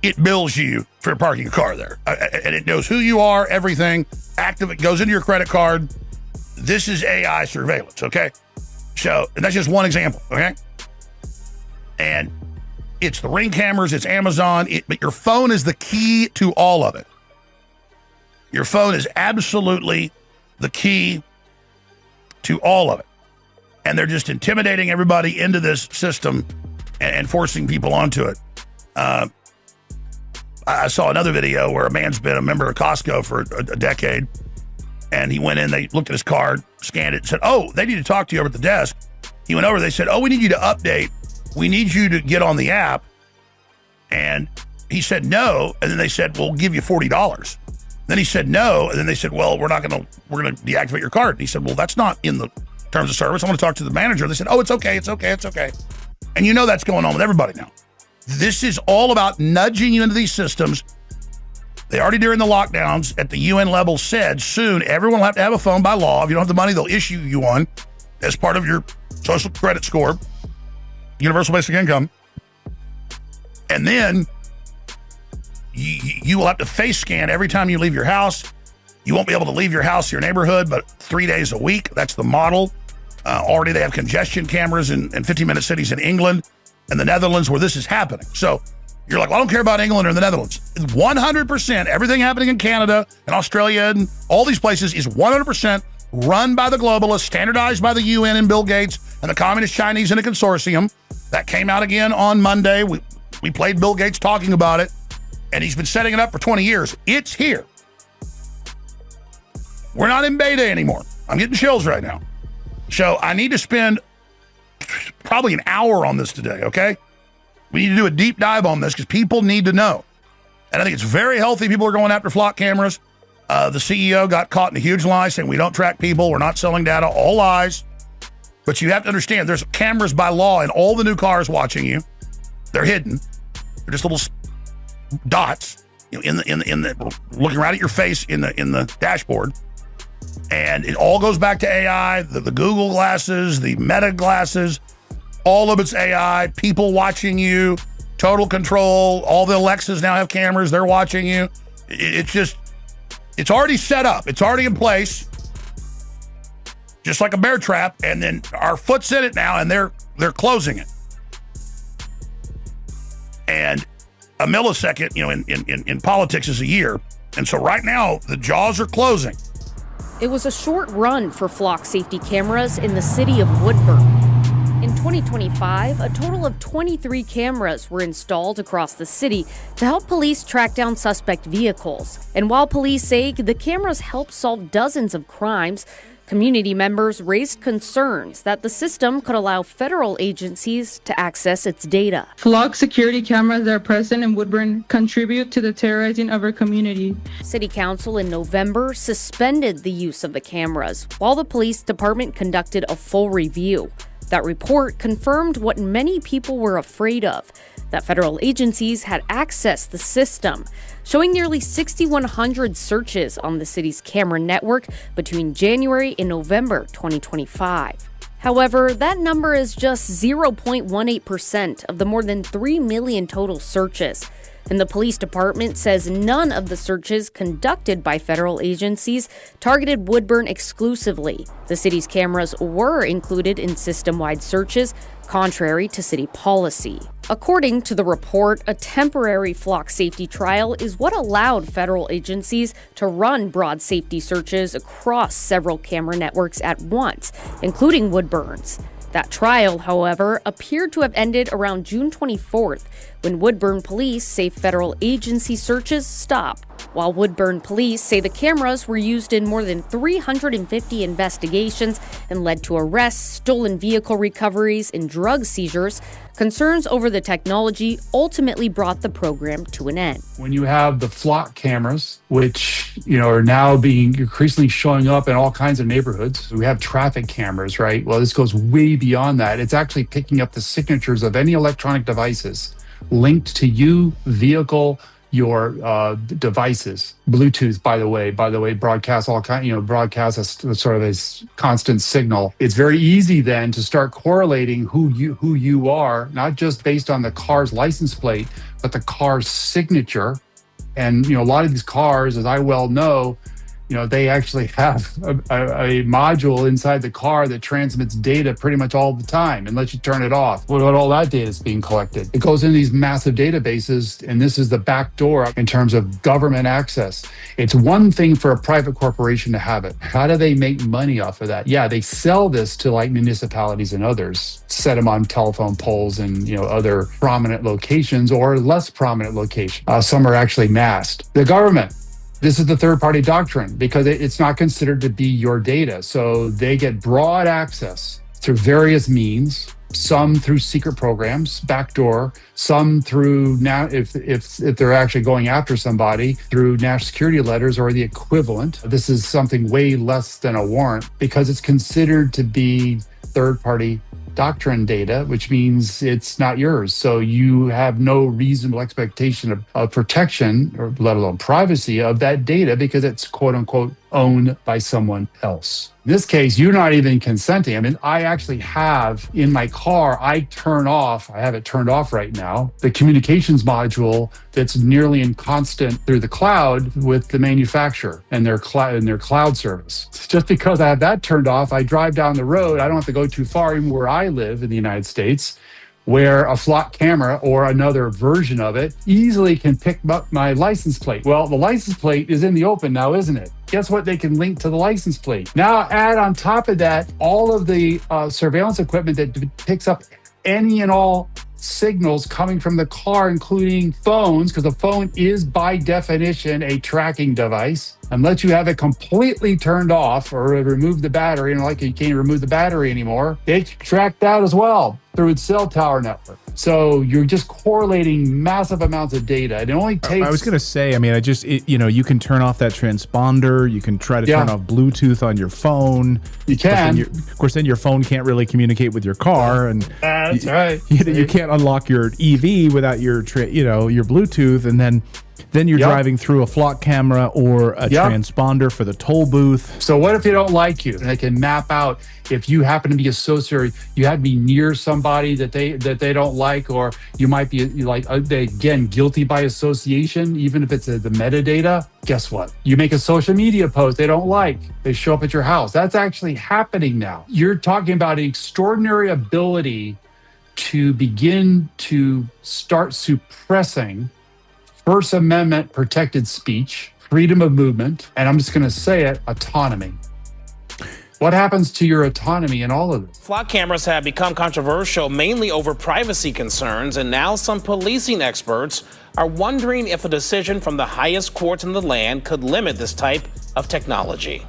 it bills you for parking a car there. And it knows who you are, everything, active, it goes into your credit card. This is AI surveillance, okay? So, and that's just one example, okay? And it's the Ring cameras, it's Amazon, but your phone is the key to all of it. Your phone is absolutely the key to all of it. And they're just intimidating everybody into this system and forcing people onto it. I saw another video where a man's been a member of Costco for a decade, and he went in, they looked at his card, scanned it, and said, oh, they need to talk to you over at the desk. He went over, they said, oh, we need you to update. We need you to get on the app. And he said no, and then they said, we'll give you $40. Then he said no, and then they said, well, we're gonna deactivate your card. And he said, well, that's not in the terms of service. I want to talk to the manager. They said, oh, it's okay. And you know that's going on with everybody now. This is all about nudging you into these systems. They already during the lockdowns at the UN level said soon everyone will have to have a phone by law. If you don't have the money, they'll issue you one as part of your social credit score. universal basic income. And then you will have to face scan every time you leave your house. You won't be able to leave your house, your neighborhood, but 3 days a week. That's the model. Already they have congestion cameras in 15-minute cities in England and the Netherlands where this is happening. So you're like, well, I don't care about England or the Netherlands. 100%, everything happening in Canada and Australia and all these places is 100% run by the globalists, standardized by the UN and Bill Gates and the Communist Chinese in a consortium. That came out again on Monday. We played Bill Gates talking about it, and he's been setting it up for 20 years. It's here. We're not in beta anymore. I'm getting chills right now. So I need to spend probably an hour on this today, okay? We need to do a deep dive on this because people need to know. And I think it's very healthy. People are going after flock cameras. The CEO got caught in a huge lie saying we don't track people. We're not selling data. All lies. But you have to understand there's cameras by law in all the new cars watching you. They're hidden. They're just little dots, you know, in the looking right at your face in the dashboard. And it all goes back to AI, the Google glasses, the Meta glasses, all of it's AI, people watching you, total control. All the Alexas now have cameras, they're watching you. It's already set up. It's already in place, just like a bear trap. And then our foot's in it now, and they're closing it. And a millisecond, you know, in politics is a year. And so right now, the jaws are closing. It was a short run for flock safety cameras in the city of Woodburn. In 2025, a total of 23 cameras were installed across the city to help police track down suspect vehicles. And while police say the cameras help solve dozens of crimes, community members raised concerns that the system could allow federal agencies to access its data. Flock security cameras that are present in Woodburn contribute to the terrorizing of our community. City Council in November suspended the use of the cameras while the police department conducted a full review. That report confirmed what many people were afraid of, that federal agencies had accessed the system, showing nearly 6,100 searches on the city's camera network between January and November 2025. However, that number is just 0.18% of the more than 3 million total searches. And the police department says none of the searches conducted by federal agencies targeted Woodburn exclusively. The city's cameras were included in system-wide searches, contrary to city policy. According to the report, a temporary flock safety trial is what allowed federal agencies to run broad safety searches across several camera networks at once, including Woodburn's. That trial, however, appeared to have ended around June 24th, when Woodburn police say federal agency searches stopped. While Woodburn police say the cameras were used in more than 350 investigations and led to arrests, stolen vehicle recoveries, and drug seizures, concerns over the technology ultimately brought the program to an end. When you have the flock cameras, which are now being increasingly showing up in all kinds of neighborhoods, we have traffic cameras, right? Well, this goes way beyond that. It's actually picking up the signatures of any electronic devices linked to you, vehicle, your devices. Bluetooth, by the way, broadcasts all kind, broadcasts a sort of a constant signal. It's very easy then to start correlating who you are, not just based on the car's license plate, but the car's signature. And a lot of these cars, as I well know, they actually have a module inside the car that transmits data pretty much all the time and lets you turn it off. What about all that data is being collected? It goes into these massive databases, and this is the back door in terms of government access. It's one thing for a private corporation to have it. How do they make money off of that? Yeah, they sell this to like municipalities and others, set them on telephone poles and other prominent locations or less prominent locations. Some are actually masked. The government. This is the third-party doctrine because it's not considered to be your data. So they get broad access through various means, some through secret programs, backdoor, some through, if they're actually going after somebody, through national security letters or the equivalent. This is something way less than a warrant because it's considered to be third-party doctrine data, which means it's not yours. So you have no reasonable expectation of protection, or let alone privacy, of that data because it's quote unquote owned by someone else. In this case, you're not even consenting. I mean, I actually have in my car, I have it turned off right now, the communications module that's nearly in constant through the cloud with the manufacturer and their cloud service. Just because I have that turned off, I drive down the road. I don't have to go too far, even where I live in the United States, where a flock camera or another version of it easily can pick up my license plate. Well, the license plate is in the open now, isn't it? Guess what? They can link to the license plate. Now add on top of that all of the surveillance equipment that picks up any and all signals coming from the car, including phones, because the phone is by definition a tracking device. Unless you have it completely turned off or remove the battery, and like you can't remove the battery anymore, they track that as well through its cell tower network. So you're just correlating massive amounts of data. It only takes... I was going to say, I mean, you can turn off that transponder. You can try to turn off Bluetooth on your phone. You can. Of course, then your phone can't really communicate with your car. And that's right. You can't unlock your EV without your Bluetooth. And then you're driving through a flock camera or a transponder for the toll booth. So what if they don't like you? And they can map out if you happen to be associated, you have to be near somebody that they don't like, or you might be again guilty by association, even if it's the metadata. Guess what? You make a social media post they don't like, they show up at your house. That's actually happening now. You're talking about an extraordinary ability to begin to start suppressing First Amendment protected speech, freedom of movement, and I'm just going to say it, autonomy. What happens to your autonomy in all of this? Flock cameras have become controversial mainly over privacy concerns, and now some policing experts are wondering if a decision from the highest courts in the land could limit this type of technology.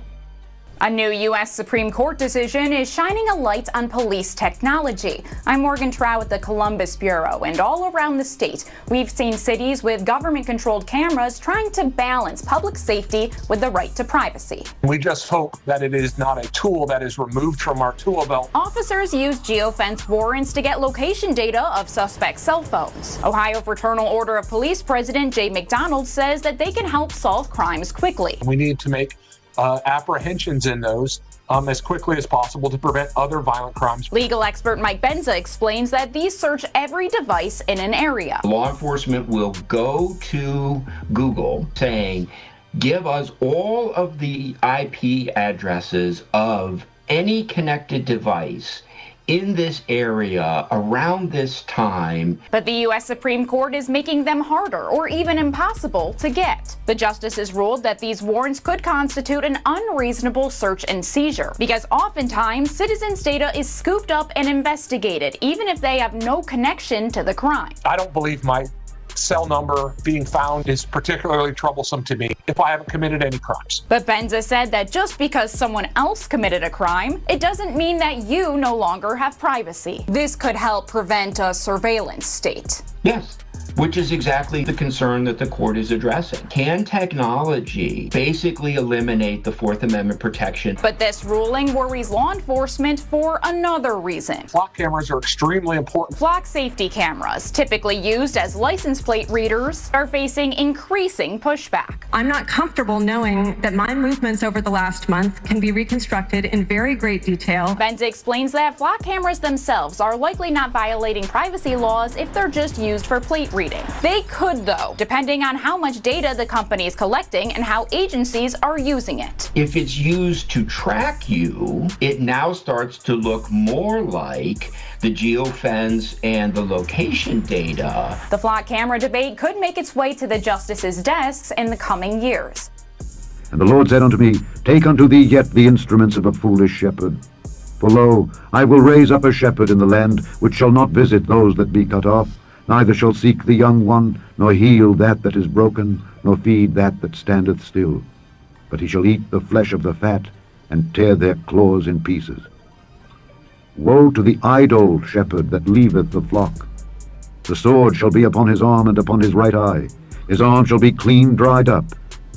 A new U.S. Supreme Court decision is shining a light on police technology. I'm Morgan Trow with the Columbus Bureau, and all around the state, we've seen cities with government-controlled cameras trying to balance public safety with the right to privacy. We just hope that it is not a tool that is removed from our tool belt. Officers use geofence warrants to get location data of suspect cell phones. Ohio Fraternal Order of Police President Jay McDonald says that they can help solve crimes quickly. We need to make apprehensions in those as quickly as possible to prevent other violent crimes. Legal expert Mike Benza explains that these search every device in an area. Law enforcement will go to Google saying, give us all of the IP addresses of any connected device in this area around this time. But the U.S. Supreme Court is making them harder or even impossible to get. The justices ruled that these warrants could constitute an unreasonable search and seizure, because oftentimes citizens' data is scooped up and investigated, even if they have no connection to the crime. I don't believe my cell number being found is particularly troublesome to me if I haven't committed any crimes. But Benza said that just because someone else committed a crime, it doesn't mean that you no longer have privacy. This could help prevent a surveillance state. Yes, which is exactly the concern that the court is addressing. Can technology basically eliminate the Fourth Amendment protection? But this ruling worries law enforcement for another reason. Flock cameras are extremely important. Flock safety cameras, typically used as license plate readers, are facing increasing pushback. I'm not comfortable knowing that my movements over the last month can be reconstructed in very great detail. Benza explains that flock cameras themselves are likely not violating privacy laws if they're just used for plate reading. They could, though, depending on how much data the company is collecting and how agencies are using it. If it's used to track you, it now starts to look more like the geofence and the location data. The flock camera debate could make its way to the justices' desks in the coming years. And the Lord said unto me, take unto thee yet the instruments of a foolish shepherd. For lo, I will raise up a shepherd in the land, which shall not visit those that be cut off, neither shall seek the young one, nor heal that that is broken, nor feed that that standeth still. But he shall eat the flesh of the fat, and tear their claws in pieces. Woe to the idle shepherd that leaveth the flock! The sword shall be upon his arm and upon his right eye. His arm shall be clean dried up,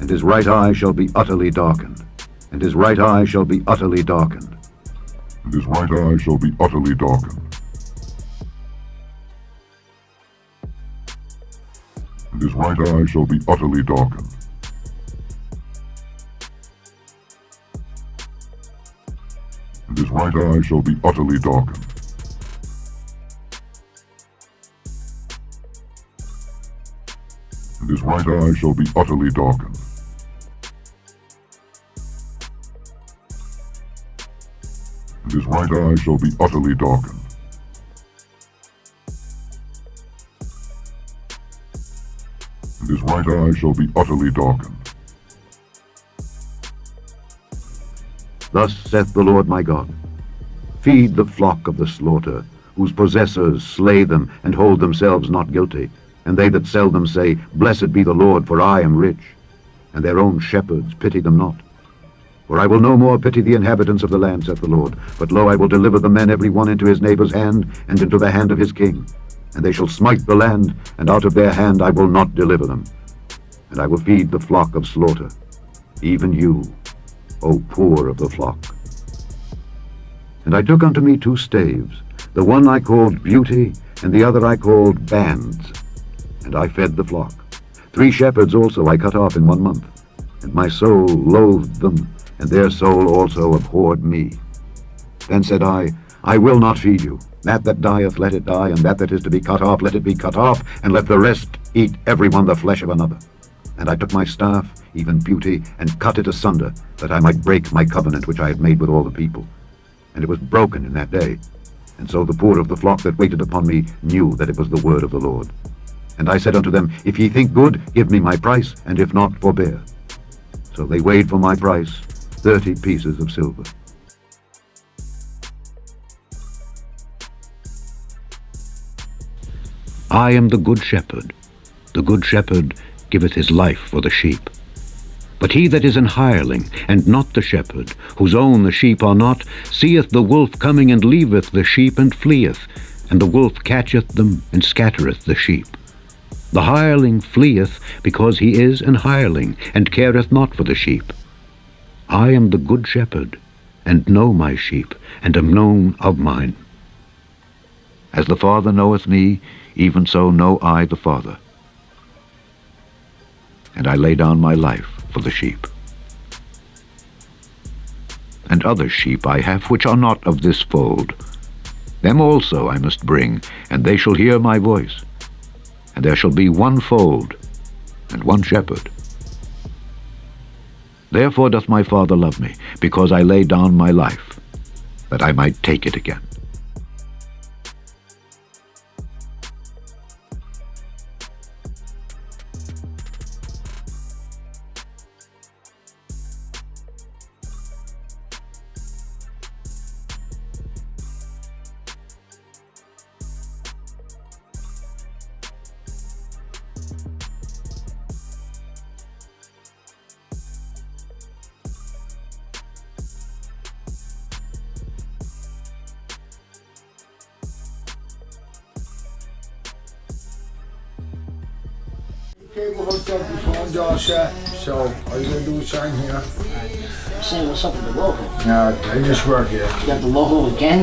and his right eye shall be utterly darkened. And his right eye shall be utterly darkened. And his right eye shall be utterly darkened. And his right eye shall be utterly darkened. His right eye shall be utterly darkened. And his right eye shall be utterly darkened. And his right eye shall be utterly darkened. And his right eye shall be utterly darkened. Thus saith the Lord my God, feed the flock of the slaughter, whose possessors slay them and hold themselves not guilty, and they that sell them say, Blessed be the Lord, for I am rich, and their own shepherds pity them not. For I will no more pity the inhabitants of the land, saith the Lord, but lo, I will deliver the men every one into his neighbor's hand, and into the hand of his king. And they shall smite the land, and out of their hand I will not deliver them. And I will feed the flock of slaughter, even you, O poor of the flock. And I took unto me 2 staves, the one I called Beauty, and the other I called Bands. And I fed the flock. 3 shepherds also I cut off in 1 month. And my soul loathed them, and their soul also abhorred me. Then said I will not feed you. That dieth, let it die, and that is to be cut off, let it be cut off, and let the rest eat every one the flesh of another. And I took my staff, even Beauty, and cut it asunder, that I might break my covenant which I had made with all the people. And it was broken in that day. And so the poor of the flock that waited upon me knew that it was the word of the Lord. And I said unto them, If ye think good, give me my price, and if not, forbear. So they weighed for my price 30 pieces of silver. I am the good shepherd. The good shepherd giveth his life for the sheep. But he that is an hireling, and not the shepherd, whose own the sheep are not, seeth the wolf coming, and leaveth the sheep, and fleeth, and the wolf catcheth them, and scattereth the sheep. The hireling fleeth, because he is an hireling, and careth not for the sheep. I am the good shepherd, and know my sheep, and am known of mine. As the Father knoweth me, even so know I the Father. And I lay down my life for the sheep. And other sheep I have which are not of this fold. Them also I must bring, and they shall hear my voice. And there shall be one fold, and one shepherd. Therefore doth my Father love me, because I lay down my life, that I might take it again. Cable hooked up, your phone's all set, so all you gotta do is sign here. Say what's up with the logo? No, I just work here. You got the logo again?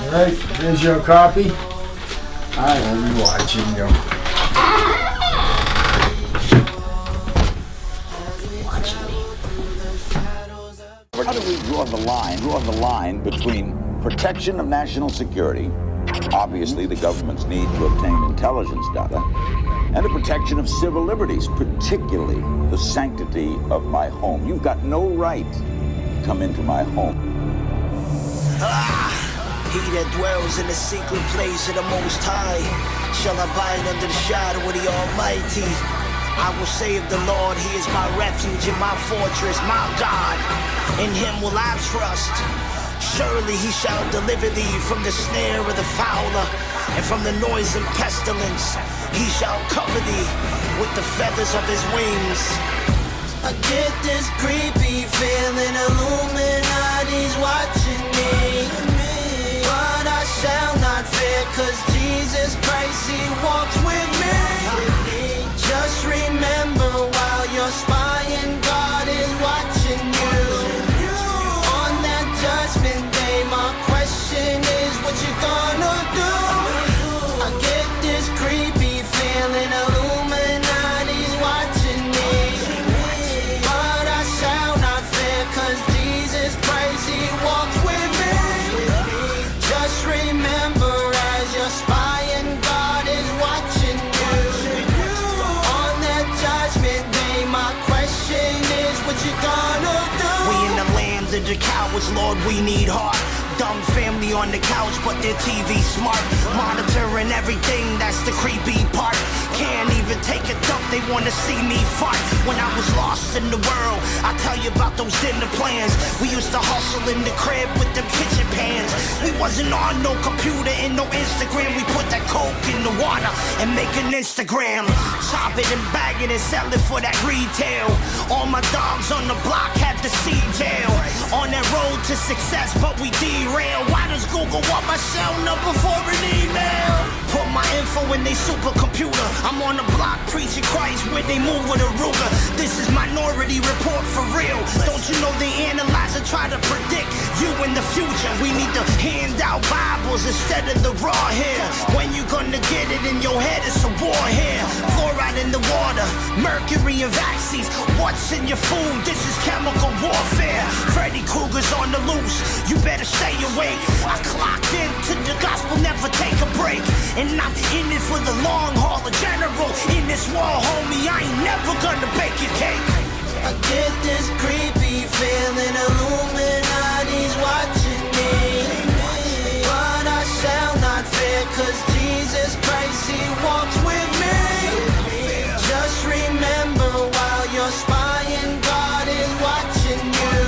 Alright, here's your copy. Alright, I'll be watching you. How do we draw the line between protection of national security, obviously the government's need to obtain intelligence data, and the protection of civil liberties, particularly the sanctity of my home? You've got no right to come into my home. He that dwells in the secret place of the Most High shall abide under the shadow of the Almighty. I will say of the Lord, He is my refuge and my fortress, my God. In Him will I trust. Surely He shall deliver thee from the snare of the fowler and from the noisome pestilence. He shall cover thee with the feathers of His wings. I get this creepy feeling, Illuminati's watching me. But I shall not fear, 'cause Jesus Christ, He walks with me. Just remember while you're spying, God is watching you. On that judgment day, my question is, what you gonna do? I get this creepy feeling, Illuminati's watching me. But I shall not fear, 'cause 100 cowards, Lord, we need heart. Dumb family on the couch, but their TV smart. Monitoring everything, that's the creepy part. Can't even take a dump, they wanna see me fight. When I was lost in the world, I tell you about those dinner plans. We used to hustle in the crib with them kitchen pans. We wasn't on no computer and no Instagram. We put that coke in the water and make an Instagram. Chop it and bag it and sell it for that retail. All my dogs on the block had to see jail. On that road to success, but we derail. Why does Google want my cell number for an email? Put my info in they supercomputer. I'm on the block preaching Christ where they move with a Ruger. This is Minority Report for real. Don't you know they analyze and try to predict you in the future? We need to hand out Bibles instead of the raw hair. When you gonna get it in your head, it's a war here. Fluoride in the water, mercury and vaccines. What's in your food? This is chemical warfare. Freddy Krueger's on the loose, you better stay awake. I clocked into the gospel, never take a break. And I'm in it for the long haul, a general in this war, homie. I ain't never gonna bake your cake. I get this creepy feeling, Illuminati's watching me. But I shall not fear, cause Jesus Christ, he walks with me. Just remember while you're spying, God is watching you.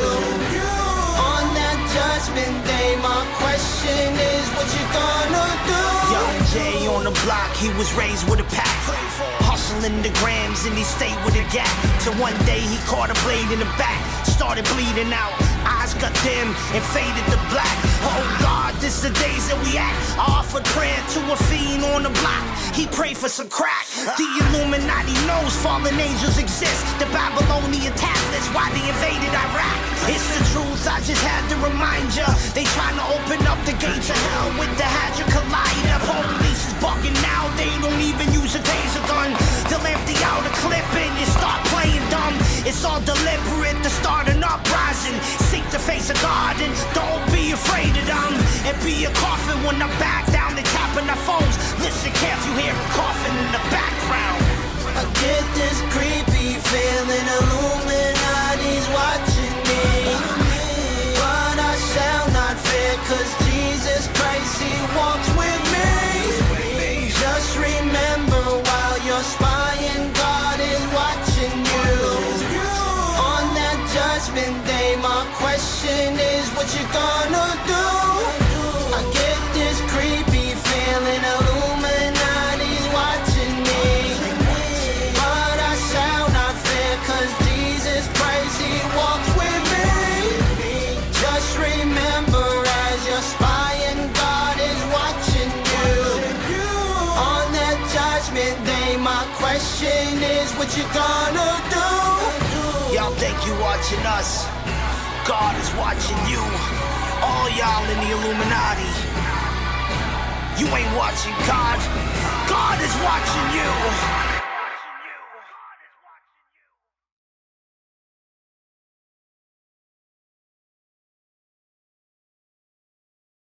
On that judgment day, my question is, what you gonna do? Young Jay on the block, he was raised with a pack. Hustling the grams and he stayed with a gap. So one day he caught a blade in the back, started bleeding out. Eyes got dim and faded to black. Oh God, this the days that we act. I offered prayer to a fiend on the block. He prayed for some crack. The Illuminati knows fallen angels exist. The Babylonian tablets, why they invaded Iraq. It's the truth, I just had to remind ya. They trying to open up the gates of hell with the Hadron Collider. Police is bugging now, they don't even use a taser gun. They'll empty out a clip and you start playing dumb. It's all deliberate to start an uprising. Seek the face of God and don't be afraid of them. And be a coffin when I back down, they tapping their phones. Listen careful, you hear a coffin in the background. I get this creepy feeling, Illuminati's watching me. But I shall not fear, cause Jesus Christ, he walks with me. Just remember while you're spying, God is watching you. On that judgment day, my question is, what you gonna do? I get this creepy feeling, Illuminati's watching me. But I shall not fear, cause Jesus Christ, he walks with me. Just remember as you're spying, God is watching you. On that judgment day, my question is, what you gonna do? Y'all think you watching us? God is watching you. All y'all in the Illuminati. You ain't watching God. God is watching you.